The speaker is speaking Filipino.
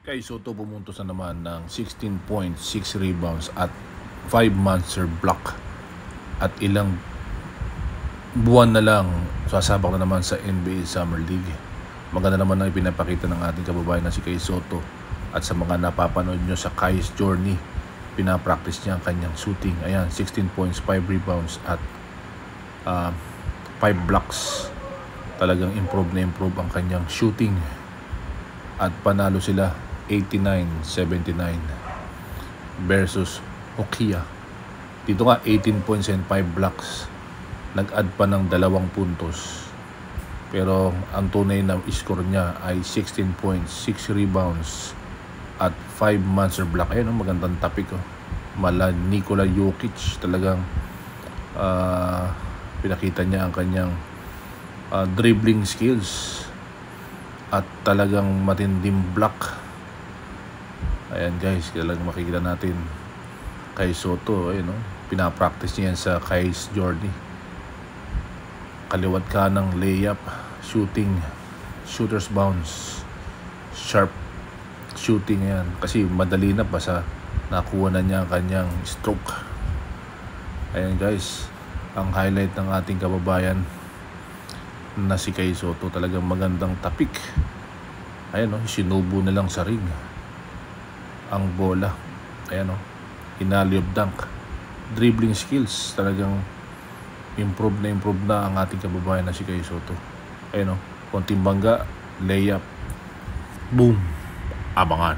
Kay Soto pumuntos na naman ng 16.6 rebounds at 5 monster block at ilang buwan na lang sasabak na naman sa NBA Summer League. Maganda naman ang ipinapakita ng ating kababayan na si Kay Soto, at sa mga napapanood nyo sa Kai's Journey, pinapractice niya ang kanyang shooting. Ayan, 16 points, 5 rebounds at 5 blocks. Talagang improve na improve ang kanyang shooting at panalo sila 89-79 versus Hokia. Dito nga 18 points and 5 blocks, nag-add pa ng 2 puntos, pero ang tunay na score niya ay 16 points, 6 rebounds at 5 monster block. Ayun, magandang topic mala Nikola Jokic. Talagang pinakita niya ang kanyang dribbling skills at talagang matinding block. Ayan guys, talagang makikita natin Kay Soto. Ayun, pinapractice niya yan sa Kai's Journey. Kaliwat ka ng layup, shooting, shooter's bounce, sharp shooting yan. Kasi madali na pa sa nakuha na niya ang kanyang stroke. Ayan guys, ang highlight ng ating kababayan na si Kay Soto. Talagang magandang tapik. Ayan, sinubo na lang sa ring ang bola. Ayan, inalley-oop dunk. Dribbling skills, talagang improve na ang ating kababayan na si Kay Soto. Ayan, konting bangga, layup, boom, abangan.